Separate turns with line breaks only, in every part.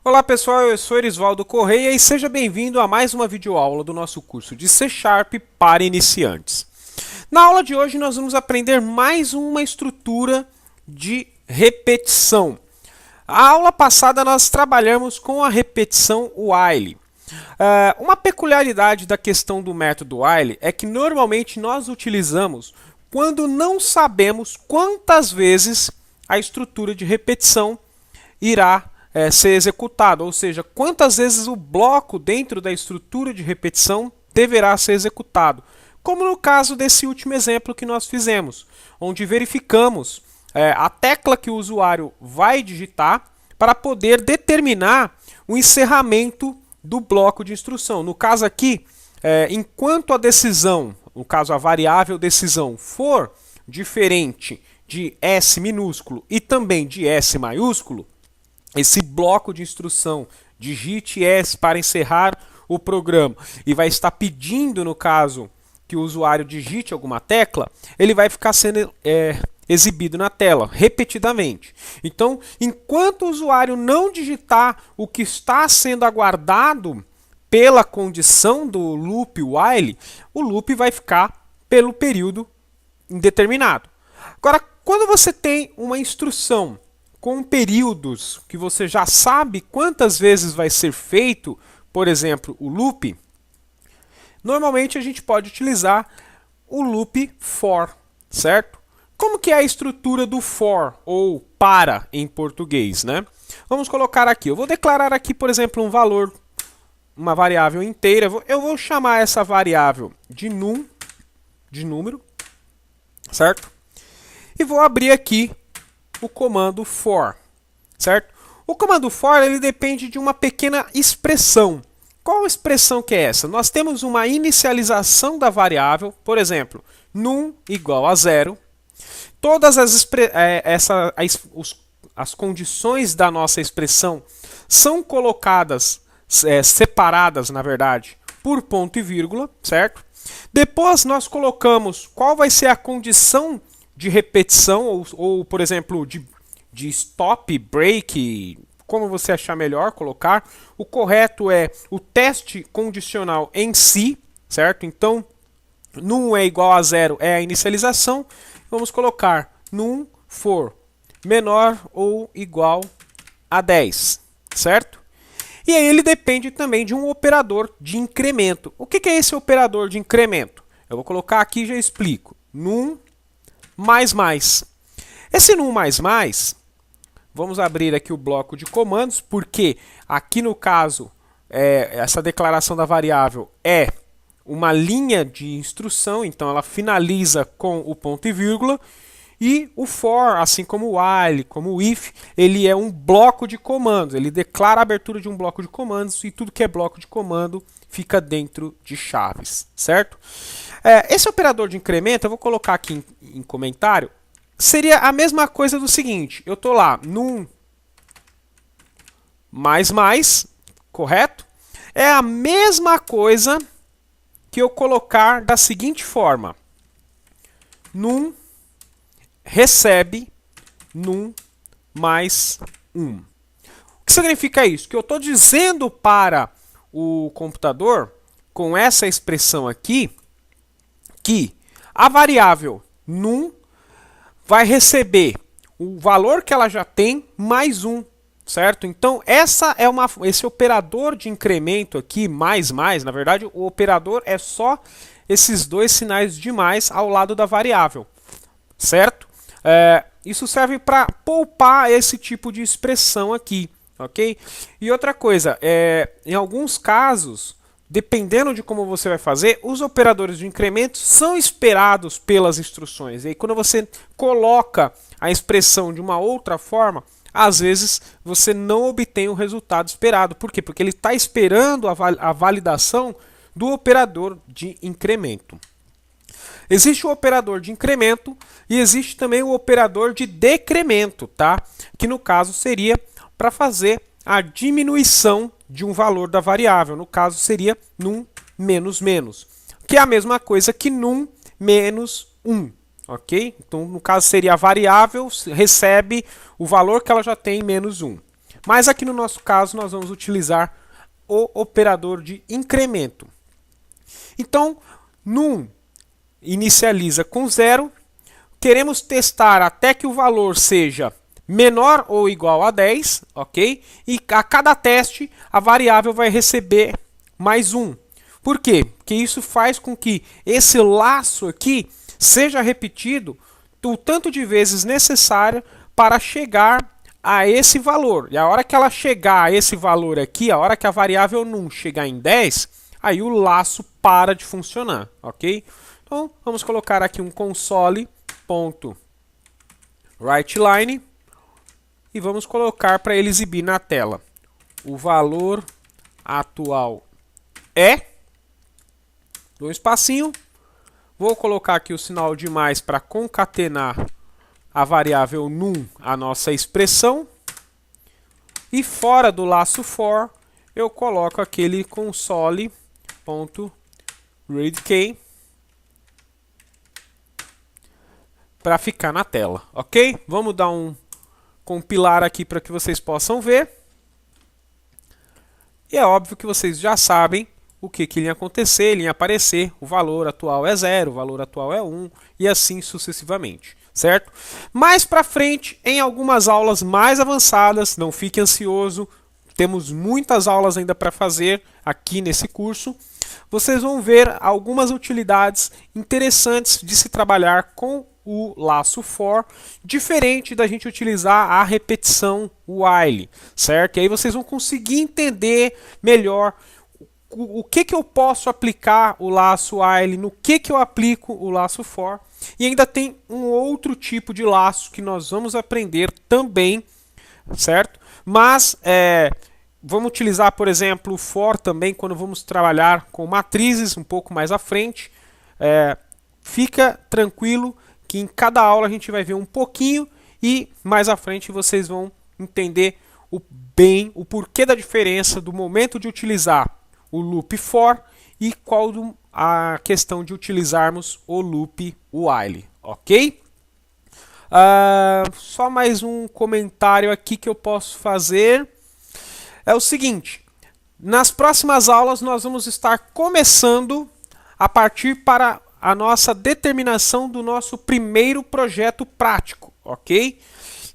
Olá pessoal, eu sou Erisvaldo Correia e seja bem-vindo a mais uma videoaula do nosso curso de C# para iniciantes. Na aula de hoje nós vamos aprender mais uma estrutura de repetição. A aula passada nós trabalhamos com a repetição while. Uma peculiaridade da questão do método while é que normalmente nós utilizamos quando não sabemos quantas vezes a estrutura de repetição irá ser executado, ou seja, quantas vezes o bloco dentro da estrutura de repetição deverá ser executado, como no caso desse último exemplo que nós fizemos, onde verificamos a tecla que o usuário vai digitar para poder determinar o encerramento do bloco de instrução. No caso aqui, enquanto a decisão, no caso a variável decisão, for diferente de S minúsculo e também de S maiúsculo, esse bloco de instrução, digite S para encerrar o programa, e vai estar pedindo, no caso, que o usuário digite alguma tecla, ele vai ficar sendo exibido na tela, repetidamente. Então, enquanto o usuário não digitar o que está sendo aguardado pela condição do loop while, o loop vai ficar pelo período indeterminado. Agora, quando você tem uma instrução com períodos que você já sabe quantas vezes vai ser feito, por exemplo, o loop, normalmente a gente pode utilizar o loop for, certo? Como que é a estrutura do for, ou para em português, né? Vamos colocar aqui, eu vou declarar aqui, por exemplo, um valor, uma variável inteira, eu vou chamar essa variável de num, de número, certo? E vou abrir aqui o comando for, certo? O comando for ele depende de uma pequena expressão. Qual expressão que é essa? Nós temos uma inicialização da variável, por exemplo, num igual a 0. Todas as condições da nossa expressão são colocadas, separadas, na verdade, por ponto e vírgula, certo? Depois nós colocamos qual vai ser a condição de repetição, ou por exemplo, de stop, break, como você achar melhor colocar. O correto é o teste condicional em si, certo? Então, num é igual a 0 é a inicialização. Vamos colocar num for menor ou igual a 10, certo? E aí ele depende também de um operador de incremento. O que é esse operador de incremento? Eu vou colocar aqui e já explico. Num mais. Esse num mais, vamos abrir aqui o bloco de comandos, porque aqui no caso, essa declaração da variável é uma linha de instrução, então ela finaliza com o ponto e vírgula, e o for, assim como o while, como o if, ele é um bloco de comandos, ele declara a abertura de um bloco de comandos, e tudo que é bloco de comando fica dentro de chaves, certo? Esse operador de incremento, eu vou colocar aqui em comentário, seria a mesma coisa do seguinte, eu estou lá num mais, correto? É a mesma coisa que eu colocar da seguinte forma, num recebe num mais 1. O que significa isso? Que eu estou dizendo para o computador, com essa expressão aqui, que a variável num vai receber o valor que ela já tem mais 1, certo? Então, esse operador de incremento aqui, mais, na verdade, o operador é só esses dois sinais de mais ao lado da variável, certo? Isso serve para poupar esse tipo de expressão aqui, ok? E outra coisa, em alguns casos, dependendo de como você vai fazer, os operadores de incremento são esperados pelas instruções. E aí, quando você coloca a expressão de uma outra forma, às vezes você não obtém o resultado esperado. Por quê? Porque ele está esperando a validação do operador de incremento. Existe o operador de incremento e existe também o operador de decremento, tá? Que no caso seria para fazer a diminuição de um valor da variável. No caso seria num menos, que é a mesma coisa que num menos 1. Ok? Então, no caso seria a variável recebe o valor que ela já tem menos 1. Mas aqui no nosso caso nós vamos utilizar o operador de incremento. Então, num inicializa com 0, queremos testar até que o valor seja menor ou igual a 10, ok? E a cada teste a variável vai receber mais 1. Por quê? Porque isso faz com que esse laço aqui seja repetido o tanto de vezes necessário para chegar a esse valor. E a hora que ela chegar a esse valor aqui, a hora que a variável num chegar em 10, aí o laço para de funcionar, ok? Então, vamos colocar aqui um console.writeLine e vamos colocar para ele exibir na tela. O valor atual é, dou um espacinho, vou colocar aqui o sinal de mais para concatenar a variável num à nossa expressão, e fora do laço for eu coloco aquele console.readkey para ficar na tela, ok? Vamos dar um compilar aqui para que vocês possam ver. E é óbvio que vocês já sabem o que ia acontecer, ele ia aparecer, o valor atual é 0, o valor atual é 1 e assim sucessivamente, certo? Mais para frente, em algumas aulas mais avançadas, não fique ansioso, temos muitas aulas ainda para fazer aqui nesse curso, vocês vão ver algumas utilidades interessantes de se trabalhar com o laço for, diferente da gente utilizar a repetição while, certo? E aí vocês vão conseguir entender melhor o que eu posso aplicar o laço while, no que eu aplico o laço for, e ainda tem um outro tipo de laço que nós vamos aprender também, certo? Mas vamos utilizar, por exemplo, o for também quando vamos trabalhar com matrizes um pouco mais à frente. Fica tranquilo que em cada aula a gente vai ver um pouquinho e mais à frente vocês vão entender bem o porquê da diferença do momento de utilizar o loop for e qual a questão de utilizarmos o loop while, ok? Só mais um comentário aqui que eu posso fazer. É o seguinte, nas próximas aulas nós vamos estar começando a partir para a nossa determinação do nosso primeiro projeto prático, ok?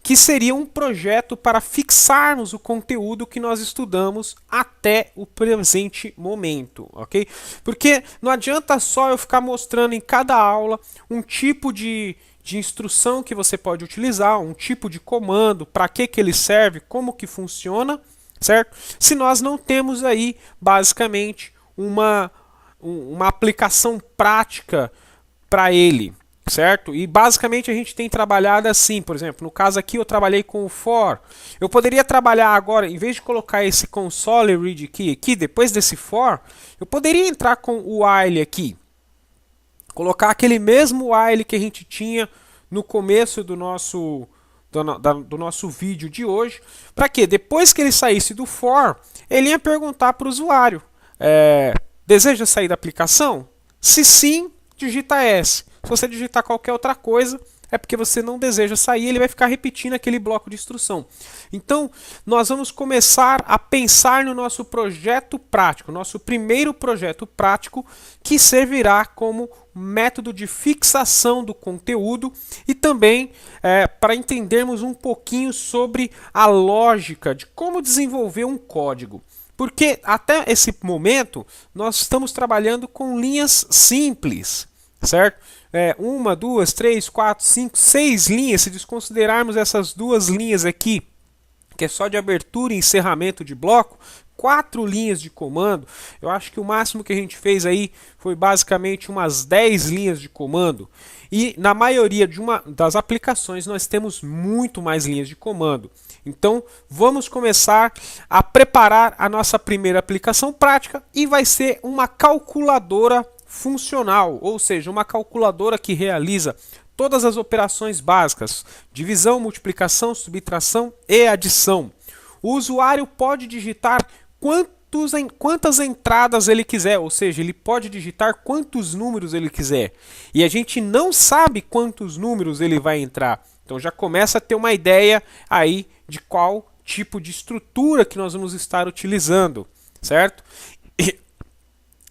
Que seria um projeto para fixarmos o conteúdo que nós estudamos até o presente momento, ok? Porque não adianta só eu ficar mostrando em cada aula um tipo de instrução que você pode utilizar, um tipo de comando, para que ele serve, como que funciona, certo? Se nós não temos aí, basicamente, uma aplicação prática para ele, certo? E basicamente a gente tem trabalhado assim, por exemplo, no caso aqui eu trabalhei com o for. Eu poderia trabalhar agora, em vez de colocar esse console read key aqui, depois desse for, eu poderia entrar com o while aqui. Colocar aquele mesmo while que a gente tinha no começo do nosso vídeo de hoje, para que depois que ele saísse do for, ele ia perguntar para o usuário, deseja sair da aplicação? Se sim, digita S. Se você digitar qualquer outra coisa, é porque você não deseja sair, ele vai ficar repetindo aquele bloco de instrução. Então, nós vamos começar a pensar no nosso projeto prático, nosso primeiro projeto prático, que servirá como método de fixação do conteúdo e também para entendermos um pouquinho sobre a lógica de como desenvolver um código. Porque até esse momento nós estamos trabalhando com linhas simples, certo? 1, 2, 3, 4, 5, 6 linhas, se desconsiderarmos essas duas linhas aqui, que é só de abertura e encerramento de bloco, 4 linhas de comando. Eu acho que o máximo que a gente fez aí foi basicamente umas 10 linhas de comando. E na maioria das aplicações nós temos muito mais linhas de comando. Então vamos começar a preparar a nossa primeira aplicação prática e vai ser uma calculadora funcional, ou seja, uma calculadora que realiza todas as operações básicas, divisão, multiplicação, subtração e adição. O usuário pode digitar quantas entradas ele quiser, ou seja, ele pode digitar quantos números ele quiser. E a gente não sabe quantos números ele vai entrar. Então já começa a ter uma ideia aí de qual tipo de estrutura que nós vamos estar utilizando, certo?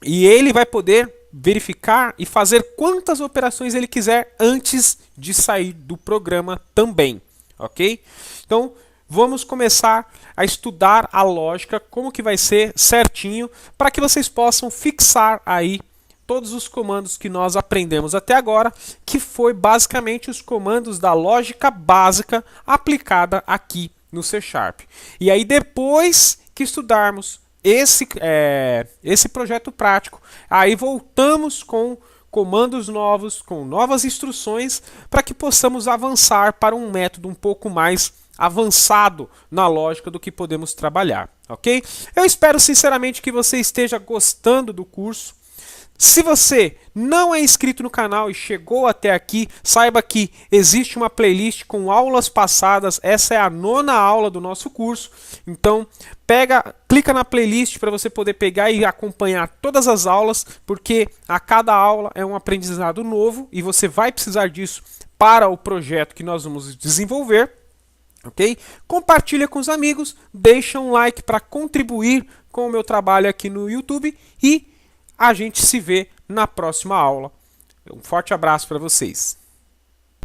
E ele vai poder verificar e fazer quantas operações ele quiser antes de sair do programa também, ok? Então, vamos começar a estudar a lógica, como que vai ser certinho, para que vocês possam fixar aí todos os comandos que nós aprendemos até agora, que foi basicamente os comandos da lógica básica aplicada aqui no C#. E aí depois que estudarmos esse projeto prático, aí voltamos com comandos novos, com novas instruções, para que possamos avançar para um método um pouco mais avançado na lógica do que podemos trabalhar, ok? Eu espero sinceramente que você esteja gostando do curso. Se você não é inscrito no canal e chegou até aqui, saiba que existe uma playlist com aulas passadas. Essa é a 9ª aula do nosso curso. Então, clica na playlist para você poder pegar e acompanhar todas as aulas, porque a cada aula é um aprendizado novo e você vai precisar disso para o projeto que nós vamos desenvolver. Ok? Compartilha com os amigos, deixa um like para contribuir com o meu trabalho aqui no YouTube e a gente se vê na próxima aula. Um forte abraço para vocês.